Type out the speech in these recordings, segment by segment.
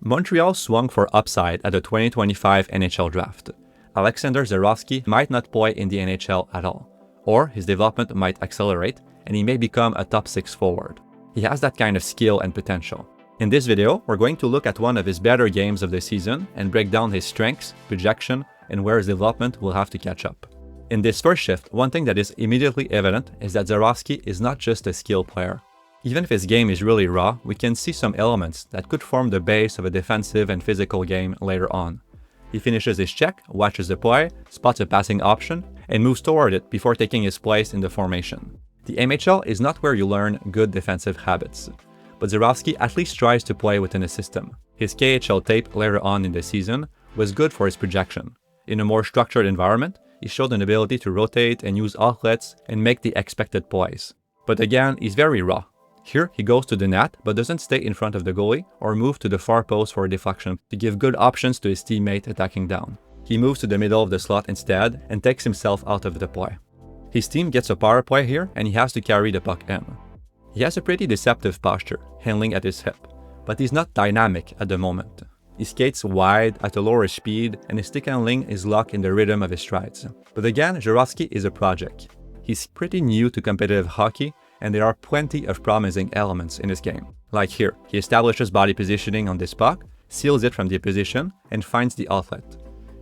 Montreal swung for upside at the 2025 NHL draft. Alexander Zharovsky might not play in the NHL at all, or his development might accelerate and he may become a top 6 forward. He has that kind of skill and potential. In this video, we're going to look at one of his better games of the season and break down his strengths, projection, and where his development will have to catch up. In this first shift, one thing that is immediately evident is that Zarovski is not just a skill player. Even if his game is really raw, we can see some elements that could form the base of a defensive and physical game later on. He finishes his check, watches the play, spots a passing option, and moves toward it before taking his place in the formation. The MHL is not where you learn good defensive habits, but Zarovski at least tries to play within a system. His KHL tape later on in the season was good for his projection. In a more structured environment, he showed an ability to rotate and use outlets and make the expected plays. But again, he's very raw. Here, he goes to the net but doesn't stay in front of the goalie or move to the far post for a deflection to give good options to his teammate attacking down. He moves to the middle of the slot instead and takes himself out of the play. His team gets a power play here and he has to carry the puck in. He has a pretty deceptive posture, handling at his hip, but he's not dynamic at the moment. He skates wide at a lower speed and his stick handling is locked in the rhythm of his strides. But again, Zharovsky is a project. He's pretty new to competitive hockey and there are plenty of promising elements in his game. Like here, he establishes body positioning on this puck, seals it from the opposition, and finds the outlet.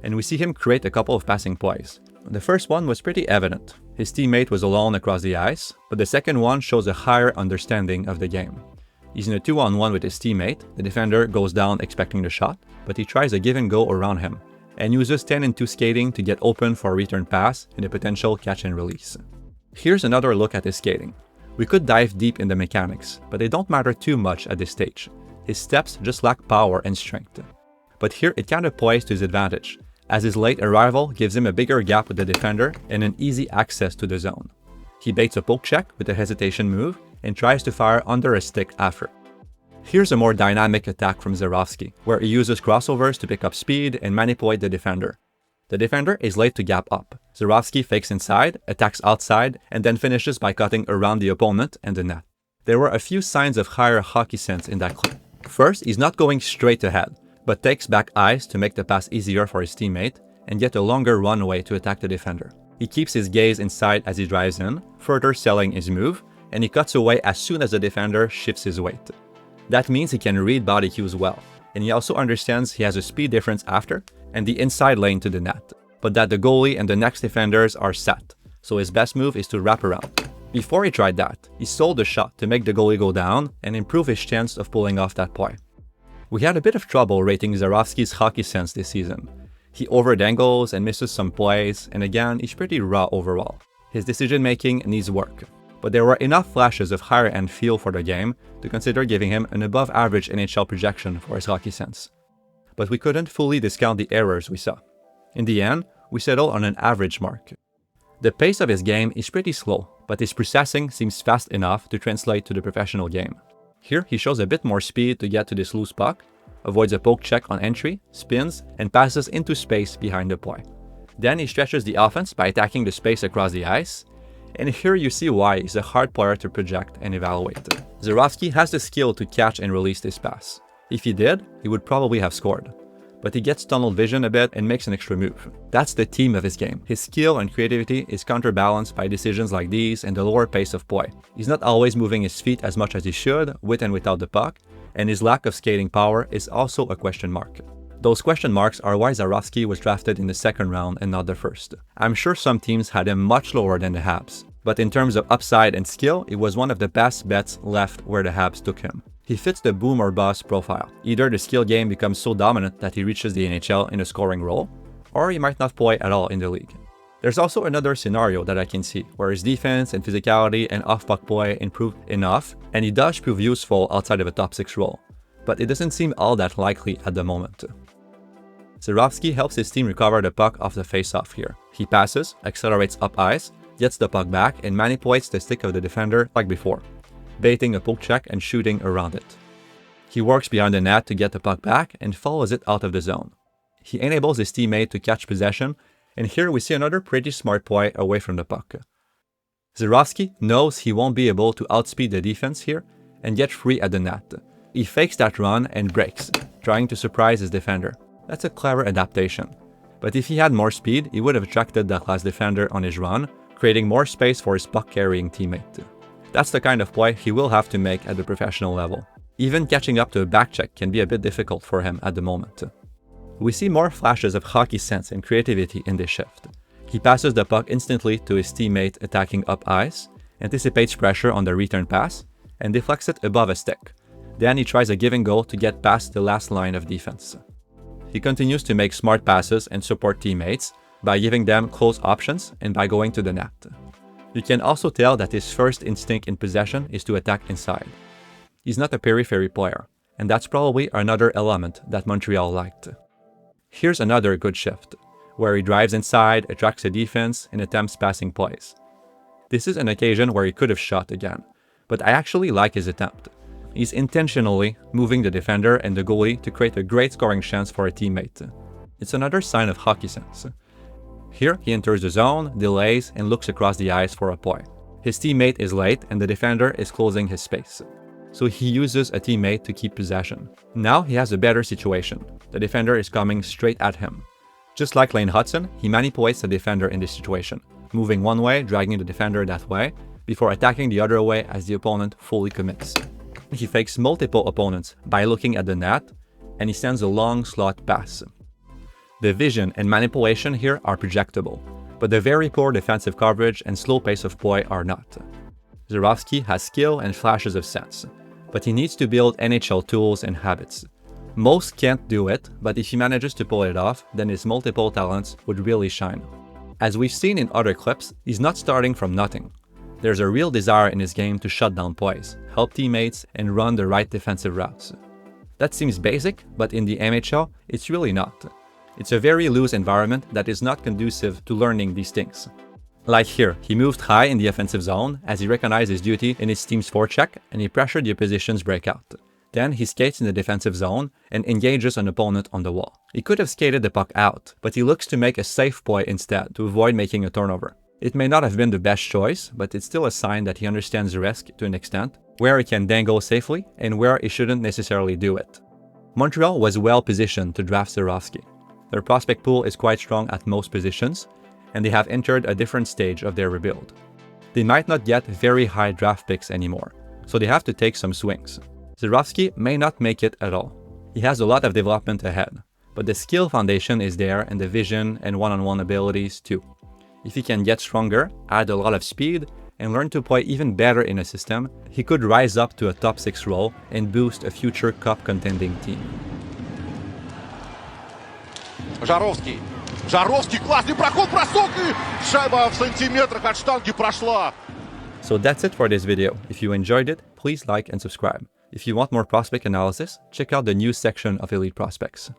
And we see him create a couple of passing plays. The first one was pretty evident. His teammate was alone across the ice, but the second one shows a higher understanding of the game. He's in a 2-on-1 with his teammate, the defender goes down expecting the shot, but he tries a give and go around him, and uses 10-2 skating to get open for a return pass and a potential catch and release. Here's another look at his skating. We could dive deep in the mechanics, but they don't matter too much at this stage. His steps just lack power and strength. But here it kind of plays to his advantage, as his late arrival gives him a bigger gap with the defender and an easy access to the zone. He baits a poke check with a hesitation move and tries to fire under a stick after. Here's a more dynamic attack from Zarovsky, where he uses crossovers to pick up speed and manipulate the defender. The defender is late to gap up. Zarovsky fakes inside, attacks outside, and then finishes by cutting around the opponent and the net. There were a few signs of higher hockey sense in that clip. First, he's not going straight ahead, but takes back ice to make the pass easier for his teammate and get a longer runway to attack the defender. He keeps his gaze inside as he drives in, further selling his move, and he cuts away as soon as the defender shifts his weight. That means he can read body cues well, and he also understands he has a speed difference after and the inside lane to the net, but that the goalie and the next defenders are set, so his best move is to wrap around. Before he tried that, he sold the shot to make the goalie go down and improve his chance of pulling off that play. We had a bit of trouble rating Zarovsky's hockey sense this season. He overdangles and misses some plays, and again, he's pretty raw overall. His decision-making needs work, but there were enough flashes of higher-end feel for the game to consider giving him an above-average NHL projection for his hockey sense. But we couldn't fully discount the errors we saw. In the end, we settled on an average mark. The pace of his game is pretty slow, but his processing seems fast enough to translate to the professional game. Here, he shows a bit more speed to get to this loose puck, avoids a poke check on entry, spins, and passes into space behind the play. Then he stretches the offense by attacking the space across the ice, and here you see why he's a hard player to project and evaluate. Zarovsky has the skill to catch and release this pass. If he did, he would probably have scored. But he gets tunnel vision a bit and makes an extra move. That's the theme of his game. His skill and creativity is counterbalanced by decisions like these and the lower pace of play. He's not always moving his feet as much as he should, with and without the puck, and his lack of skating power is also a question mark. Those question marks are why Zarovsky was drafted in the second round and not the first. I'm sure some teams had him much lower than the Habs, but in terms of upside and skill, it was one of the best bets left where the Habs took him. He fits the boom or bust profile. Either the skill game becomes so dominant that he reaches the NHL in a scoring role, or he might not play at all in the league. There's also another scenario that I can see, where his defense and physicality and off-puck play improve enough, and he does prove useful outside of a top 6 role, but it doesn't seem all that likely at the moment. Zarovsky helps his team recover the puck off the face-off here. He passes, accelerates up ice, gets the puck back, and manipulates the stick of the defender like before, baiting a poke check and shooting around it. He works behind the net to get the puck back and follows it out of the zone. He enables his teammate to catch possession, and here we see another pretty smart play away from the puck. Zarovsky knows he won't be able to outspeed the defense here and get free at the net, He fakes that run and breaks, trying to surprise his defender. That's a clever adaptation. But if he had more speed, he would have attracted that last defender on his run, creating more space for his puck-carrying teammate. That's the kind of play he will have to make at the professional level. Even catching up to a backcheck can be a bit difficult for him at the moment. We see more flashes of hockey sense and creativity in this shift. He passes the puck instantly to his teammate attacking up ice, anticipates pressure on the return pass, and deflects it above a stick. Then he tries a give and go to get past the last line of defense. He continues to make smart passes and support teammates by giving them close options and by going to the net. You can also tell that his first instinct in possession is to attack inside. He's not a periphery player, and that's probably another element that Montreal liked. Here's another good shift, where he drives inside, attracts a defense, and attempts passing plays. This is an occasion where he could have shot again, but I actually like his attempt. He's intentionally moving the defender and the goalie to create a great scoring chance for a teammate. It's another sign of hockey sense. Here, he enters the zone, delays, and looks across the ice for a play. His teammate is late and the defender is closing his space. So he uses a teammate to keep possession. Now he has a better situation. The defender is coming straight at him. Just like Lane Hudson, he manipulates the defender in this situation, moving one way, dragging the defender that way, before attacking the other way as the opponent fully commits. He fakes multiple opponents by looking at the net, and he sends a long slot pass. The vision and manipulation here are projectable, but the very poor defensive coverage and slow pace of play are not. Zarovsky has skill and flashes of sense, but he needs to build NHL tools and habits. Most can't do it, but if he manages to pull it off, then his multiple talents would really shine. As we've seen in other clips, he's not starting from nothing. There's a real desire in his game to shut down plays, help teammates, and run the right defensive routes. That seems basic, but in the NHL, it's really not. It's a very loose environment that is not conducive to learning these things. Like here, he moved high in the offensive zone as he recognized his duty in his team's forecheck and he pressured the opposition's breakout. Then he skates in the defensive zone and engages an opponent on the wall. He could have skated the puck out, but he looks to make a safe play instead to avoid making a turnover. It may not have been the best choice, but it's still a sign that he understands the risk to an extent, where he can dangle safely and where he shouldn't necessarily do it. Montreal was well positioned to draft Zarovsky. Their prospect pool is quite strong at most positions, and they have entered a different stage of their rebuild. They might not get very high draft picks anymore, so they have to take some swings. Zarovsky may not make it at all. He has a lot of development ahead, but the skill foundation is there and the vision and one-on-one abilities too. If he can get stronger, add a lot of speed, and learn to play even better in a system, he could rise up to a top 6 role and boost a future cup contending team. Zharovsky. Zharovsky, классный проход, бросок и шайба в сантиметрах от штанги прошла. So that's it for this video. If you enjoyed it, please like and subscribe. If you want more prospect analysis, check out the news section of Elite Prospects.